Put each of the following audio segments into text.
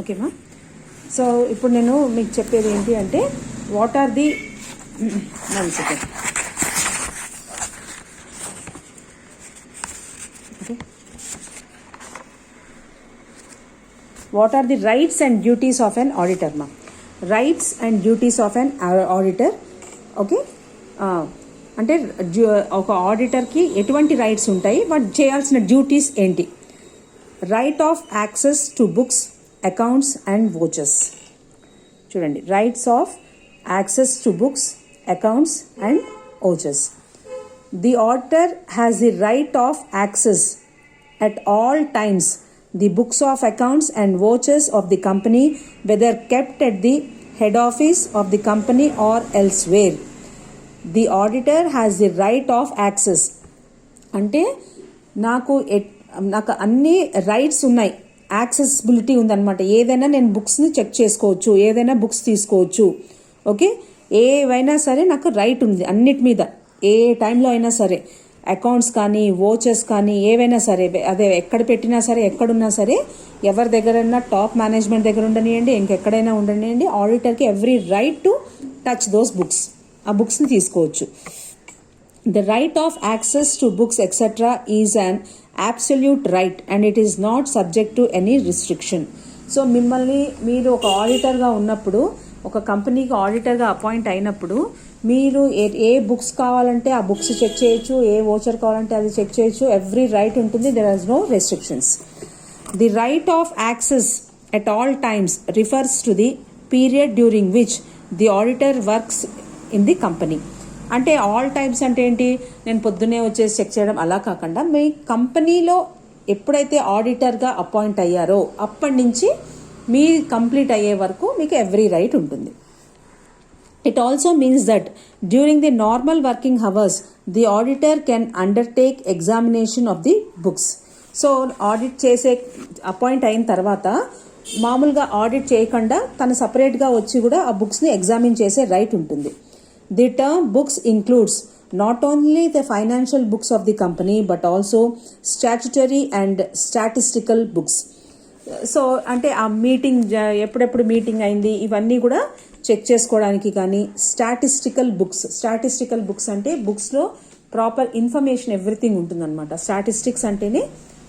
ఓకేమా. So ఇప్పుడు నేను మీకు చెప్పేది ఏంటి అంటే what are the what are the rights and duties of an auditor ma. Rights and duties of an auditor. Okay, అంటే ఒక ఆడిటర్కి ఎటువంటి రైట్స్ ఉంటాయి, బట్ చేయాల్సిన డ్యూటీస్ ఏంటి. Right of access to books, accounts and vouchers. చూడండి, rights of access to books, accounts and vouchers. The auditor has the right of access at all times the books of accounts and vouchers of the company, whether kept at the head office of the company or elsewhere. The auditor has the right of access. అంటే నాకు అన్ని rights ఉన్నాయి, accessibility ఉందన్నమాట. ఏదైనా నేను బుక్స్ని check చేసుకోవచ్చు, ఏదైనా books తీసుకోవచ్చు. ఓకే, ఏవైనా సరే నాకు రైట్ ఉంది అన్నిటి మీద, ఏ టైంలో అయినా సరే. అకౌంట్స్ కానీ వోచర్స్ కానీ ఏవైనా సరే, అదే ఎక్కడ పెట్టినా సరే, ఎక్కడున్నా సరే, ఎవరి దగ్గరైనా, టాప్ మేనేజ్మెంట్ దగ్గర ఉండనియండి, ఇంకెక్కడైనా ఉండనియండి, ఆడిటర్కి every right to touch those books, ఆ బుక్స్ని తీసుకోవచ్చు. The right of access to books etcetera is an absolute right and it is not subject to any restriction. So మీరు ఒక ఆడిటర్గా ఉన్నప్పుడు, ఒక కంపెనీకి ఆడిటర్గా అపాయింట్ అయినప్పుడు, మీరు ఏ బుక్స్ కావాలంటే ఆ బుక్స్ చెక్ చేయొచ్చు, ఏ వోచర్ కావాలంటే అది చెక్ చేయొచ్చు. ఎవ్రీ రైట్ ఉంటుంది, there are no restrictions. The right of access at all times refers to the period during which the auditor works in the company. అంటే ఆల్ టైమ్స్ అంటే ఏంటి, నేను పొద్దున్నే వచ్చేసి చెక్ చేయడం అలా కాకుండా, మీ కంపెనీలో ఎప్పుడైతే ఆడిటర్గా అపాయింట్ అయ్యారో అప్పటి నుంచి మీ కంప్లీట్ అయ్యే వరకు మీకు ఎవ్రీ రైట్ ఉంటుంది. It also means that during the normal working hours, the auditor can undertake examination of the books. So, audit చేసే అపాయింట్ అయిన తర్వాత మామూలుగా ఆడిట్ చేయకుండా తను సపరేట్గా వచ్చి కూడా ఆ బుక్స్ని ఎగ్జామిన్ చేసే రైట్ ఉంటుంది. The term books includes not only the financial books of the company but also statutory and statistical books. So అంటే ఆ మీటింగ్ ఎప్పుడెప్పుడు మీటింగ్ అయింది ఇవన్నీ కూడా చెక్ చేసుకోవడానికి కానీ, స్టాటిస్టికల్ బుక్స్ అంటే బుక్స్లో ప్రాపర్ ఇన్ఫర్మేషన్ ఎవ్రీథింగ్ ఉంటుందన్నమాట. స్టాటిస్టిక్స్ అంటేనే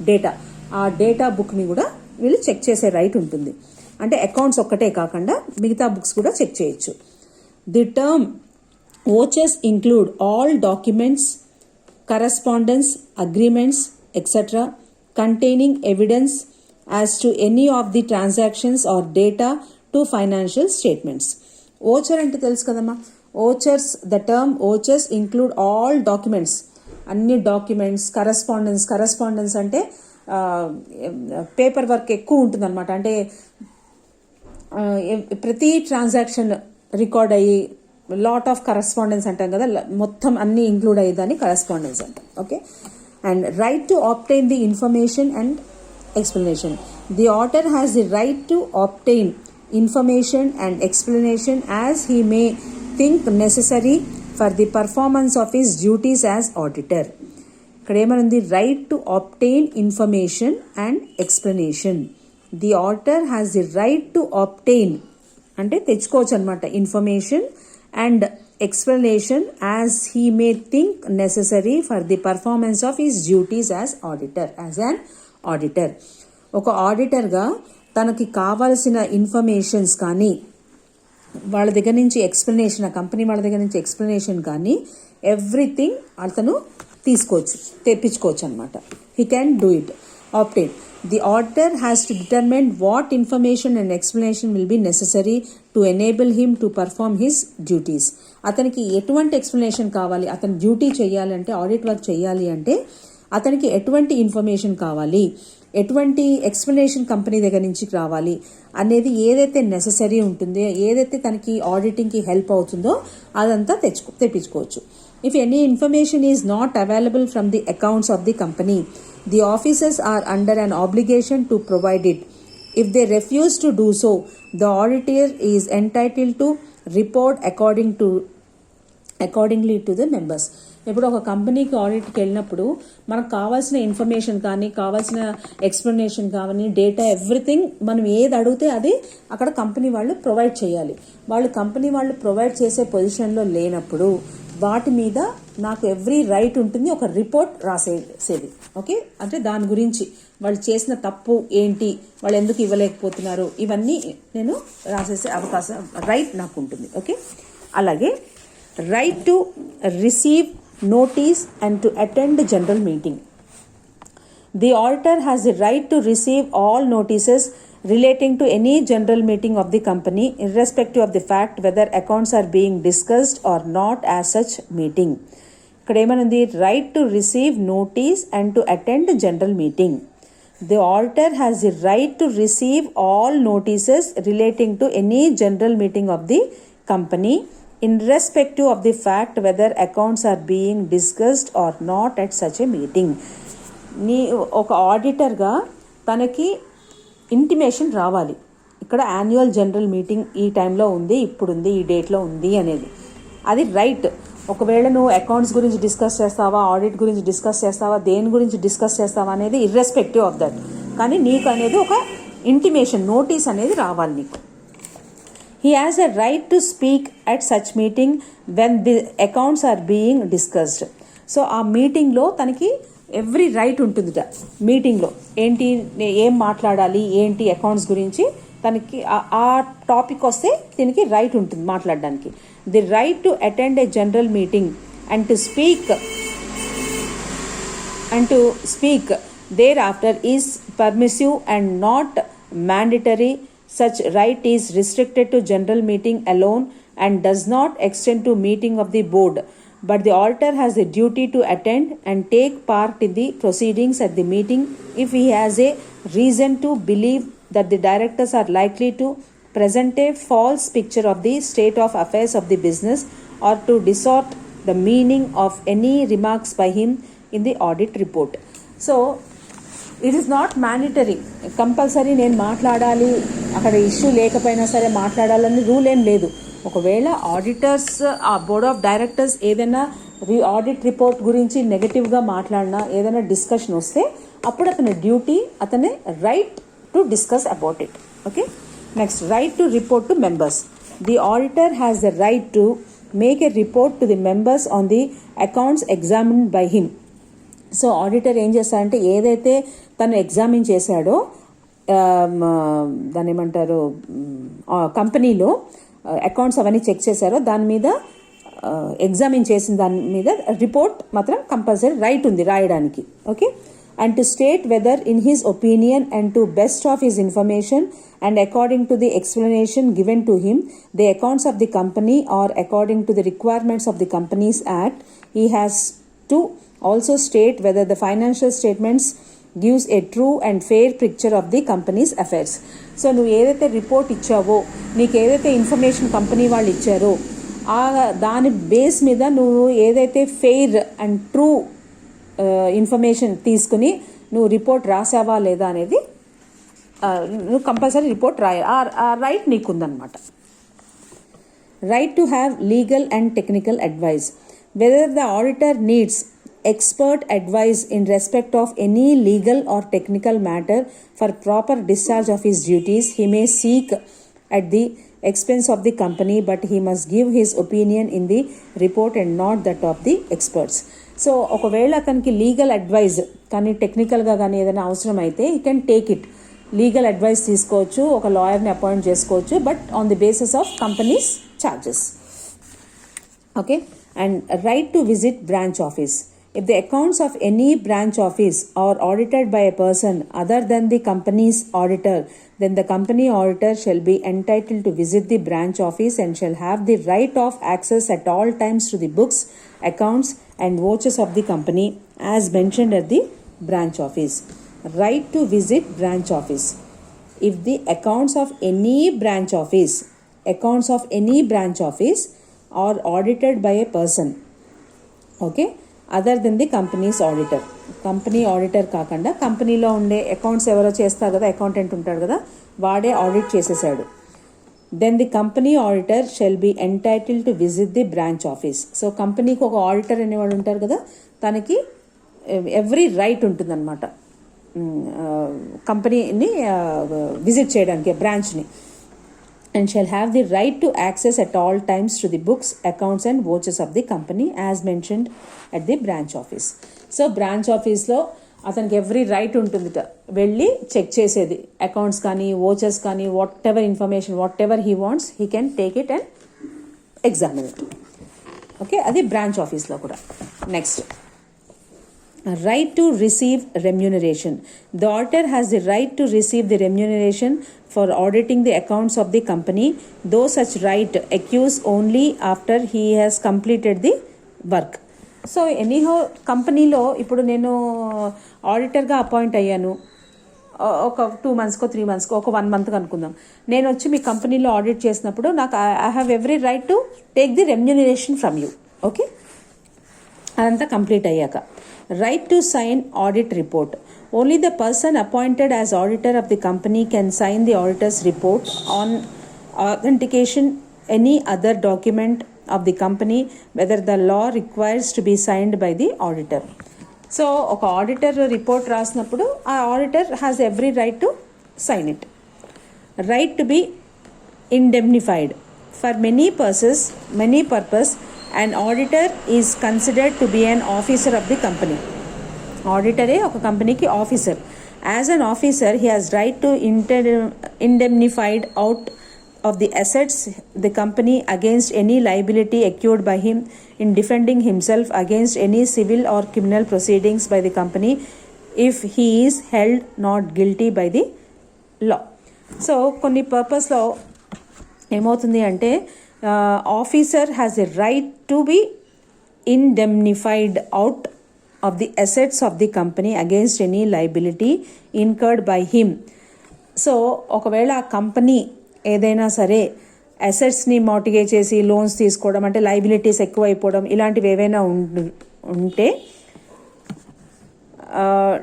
డేటా, ఆ డేటా బుక్ని కూడా వీళ్ళు చెక్ చేసే రైట్ ఉంటుంది. అంటే అకౌంట్స్ ఒక్కటే కాకుండా మిగతా బుక్స్ కూడా చెక్ చేయొచ్చు. The term vouchers include all documents, correspondence, agreements etcetera containing evidence as to any of the transactions or data to financial statements. Voucher అంటే తెలుసు కదమ్మా. Vouchers, the term vouchers include all documents, అన్ని documents. Correspondence అంటే paper work ఎక్కువ ఉంటుంది అనమాట. అంటే ప్రతి ట్రాన్సాక్షన్ రికార్డ్ అయ్యి లాట్ ఆఫ్ కరస్పాండెన్స్ అంటాం కదా, మొత్తం అన్ని ఇంక్లూడ్ అయ్యేదాన్ని కరస్పాండెన్స్ అంటాం. Okay, and right to obtain the information and explanation. The auditor has the right to obtain information and explanation as he may think necessary for the performance of his duties as auditor. ఇక్కడ ఏమనుంది, right to obtain information and explanation. The auditor has the right to obtain అంటే తెచ్చుకోవచ్చు అనమాట, information and explanation as he may think necessary for the performance of his duties as an auditor. ఒక ఆడిటర్గా తనకి కావాల్సిన informations కానీ, వాళ్ళ దగ్గర నుంచి ఎక్స్ప్లెనేషన్, ఆ కంపెనీ వాళ్ళ దగ్గర నుంచి ఎక్స్ప్లెనేషన్ కానీ ఎవ్రీథింగ్ అతను తెప్పించుకోవచ్చు అనమాట. He can do it, obtain. The auditor has to determine what information and explanation will be necessary to enable him to perform his duties. అతనికి ఎటువంటి ఎక్స్ప్లెనేషన్ కావాలి, అతను డ్యూటీ చేయాలంటే, ఆడిట్ వర్క్ చేయాలి అంటే అతనికి ఎటువంటి ఇన్ఫర్మేషన్ కావాలి, ఎటువంటి ఎక్స్ప్లెనేషన్ కంపెనీ దగ్గర నుంచి రావాలి అనేది ఏదైతే నెససరీ ఉంటుందో, ఏదైతే తనకి ఆడిటింగ్కి హెల్ప్ అవుతుందో అదంతా తెప్పించుకోవచ్చు. If any information is not available from the accounts of the company, the officers are under an obligation to provide it. If they refuse to do so, the auditor is entitled to report accordingly to the members. ఇప్పుడు ఒక కంపెనీకి ఆడిట్కి వెళ్ళినప్పుడు మనకు కావాల్సిన information కానీ, కావాల్సిన explanation కానీ, data, everything మనం ఏది అడిగితే అది అక్కడ కంపెనీ వాళ్ళు ప్రొవైడ్ చేయాలి. కంపెనీ వాళ్ళు ప్రొవైడ్ చేసే పొజిషన్లో లేనప్పుడు వాటి మీద నాకు ఎవ్రీ రైట్ ఉంటుంది ఒక రిపోర్ట్ రాసేది. ఓకే, అంటే దాని గురించి వాళ్ళు చేసిన తప్పు ఏంటి, వాళ్ళు ఎందుకు ఇవ్వలేకపోతున్నారు, ఇవన్నీ నేను రాసేసే అవకాశం, రైట్ నాకు ఉంటుంది. ఓకే, అలాగే right to receive notice and to attend the general meeting. The auditor has the right to receive all notices relating to any general meeting of the company, irrespective of the fact whether accounts are being discussed or not as such meeting. ఇక్కడ ఏమనుంది, right to receive notice and to attend general meeting. The auditor has the right to receive all notices relating to any general meeting of the company, irrespective of the fact whether accounts are being discussed or not at such a meeting. ఒక ఆడిటర్గా తనకి intimation రావాలి, ఇక్కడ annual general meeting ఈ టైంలో ఉంది, ఇప్పుడుంది, ఈ డేట్లో ఉంది అనేది. అది రైట్. ఒకవేళ నువ్వు అకౌంట్స్ గురించి డిస్కస్ చేస్తావా, ఆడిట్ గురించి డిస్కస్ చేస్తావా, దేని గురించి డిస్కస్ చేస్తావా అనేది ఇర్రెస్పెక్టివ్ ఆఫ్ దట్, కానీ నీకు అనేది ఒక ఇంటిమేషన్, నోటీస్ అనేది రావాలి నీకు. He has a right to speak at such meeting when the accounts are being discussed. So ఆ మీటింగ్లో తనకి ఎవ్రీ రైట్ ఉంటుందిట. మీటింగ్లో ఏంటి, ఏం మాట్లాడాలి, ఏంటి అకౌంట్స్ గురించి తనకి ఆ టాపిక్ వస్తే దీనికి రైట్ ఉంటుంది మాట్లాడడానికి. The right to attend a general meeting and to speak thereafter is permissive and not mandatory. Such right is restricted to general meeting alone and does not extend to meeting of the board. But the auditor has the duty to attend and take part in the proceedings at the meeting if he has a reason to believe that the directors are likely to present a false picture of the state of affairs of the business or to distort the meaning of any remarks by him in the audit report. So, it is not mandatory, compulsory నేను మాట్లాడాలి, అక్కడ issue లేకపోయినా సరే మాట్లాడాలని rule ఏం లేదు. ఒకవేళ auditors, ఆ బోర్డ్ ఆఫ్ డైరెక్టర్స్ ఏదైనా ఆడిట్ రిపోర్ట్ గురించి నెగటివ్గా మాట్లాడినా, ఏదైనా డిస్కషన్ వస్తే అప్పుడు అతని డ్యూటీ, అతని right to discuss about it. Okay, next right to report to members. The auditor has the right to make a report to the members on the accounts examined by him. So auditor ఏం చేస్తారంటే ఏదైతే తను examine చేశాడో, దాన్ని ఏమంటారు, కంపెనీలో accounts అవన్నీ check చేశారో దాని మీద, ఎగ్జామిన్ చేసిన దాని మీద రిపోర్ట్ మాత్రం కంపల్సరీ రైట్ ఉంది రాయడానికి. Okay, and to state whether in his opinion and to best of his information and according to the explanation given to him, the accounts of the company or according to the requirements of the Companies Act, he has to also state whether the financial statements gives a true and fair picture of the company's affairs. So నువ్వు ఏదైతే report ఇచ్చావో, నీకు ఏదైతే information company వాళ్ళు ఇచ్చారో దాని base మీద నువ్వు ఏదైతే ఫెయిర్ అండ్ ట్రూ ఇన్ఫర్మేషన్ తీసుకుని నువ్వు రిపోర్ట్ రాసావా లేదా అనేది నువ్వు కంపల్సరీ రిపోర్ట్ రాయాలి. ఆ రైట్ నీకుందనమాట. Right to have legal and technical advice. Whether the auditor needs expert advice in respect of any legal or technical matter for proper discharge of his duties, he may seek at the expense of the company, but he must give his opinion in the report and not that of the experts. So ఒకవేళ అతనికి legal advise కానీ టెక్నికల్గా కానీ ఏదైనా అవసరం అయితే he can take it. Legal advice తీసుకోవచ్చు, ఒక లాయర్ని అపాయింట్ చేసుకోవచ్చు, but on the basis of companies charges. Okay, and right to visit branch office. If the accounts of any branch office are audited by a person other than the company's auditor, then the company auditor shall be entitled to visit the branch office and shall have the right of access at all times to the books, accounts and vouchers of the company as mentioned at the branch office. Right to visit branch office. If the accounts of any branch office are audited by a person, okay, other than the company's auditor, company auditor కాకుండా కంపెనీలో ఉండే accounts ఎవరో చేస్తారు కదా, accountant ఉంటాడు కదా, వాడే audit చేసేసాడు. Then the company auditor shall be entitled to visit the branch office. So కంపెనీకి ఒక ఆడిటర్ అనేవాడు ఉంటారు కదా, తనకి ఎవ్రీ రైట్ ఉంటుందన్నమాట కంపెనీని విజిట్ చేయడానికి, బ్రాంచ్ని. And shall have the right to access at all times to the books, accounts and vouchers of the company as mentioned at the branch office. So branch office లో అతనికి every right ఉంటుందిట వెళ్ళి check చేసేది, accounts కానీ vouchers కానీ what ever information what ever he wants he can take it and examine it. Okay, అది branch ఆఫీస్లో కూడా. Next, right to receive remuneration. The auditor has the right to receive the remuneration for auditing the accounts of the company, though such right accrues only after he has completed the work. So anyhow కంపెనీలో ఇప్పుడు నేను ఆడిటర్గా appoint అయ్యాను, ఒక 2 monthsకో 3 monthsకో ఒక 1 month అనుకుందాం. నేను వచ్చి మీ కంపెనీలో ఆడిట్ చేసినప్పుడు నాకు I have every right to take the remuneration from you. Okay, అదంతా కంప్లీట్ అయ్యాక right to sign audit report. Only the person appointed as auditor of the company can sign the auditor's report on authentication any other document of the company whether the law requires to be signed by the auditor. So ఒక auditor report రాసినప్పుడు ఆ auditor has every right to sign it. Right to be indemnified. For many purpose an auditor is considered to be an officer of the company. ఆడిటరే ఒక కంపెనీకి officer. As an officer he has right to indemnified out of the assets the company against any liability accrued by him in defending himself against any civil or criminal proceedings by the company if he is held not guilty by the law. So కొన్ని పర్పస్లో ఏమవుతుంది అంటే officer has a right to be indemnified out of the assets of the company against any liability incurred by him. So ఒకవేళ ఆ company ఏదైనా సరే అసెట్స్ని mortgage చేసి loans తీసుకోవడం, అంటే లైబిలిటీస్ ఎక్కువ అయిపోవడం, ఇలాంటివి ఏవైనా ఉంటే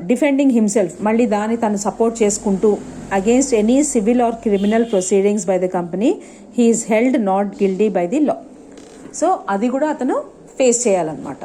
డిఫెండింగ్ హిమ్సెల్ఫ్, మళ్ళీ దాన్ని తను సపోర్ట్ చేసుకుంటూ against any civil or criminal proceedings by the company he is held not guilty by the law. So అది కూడా అతను ఫేస్ చేయాలన్నమాట.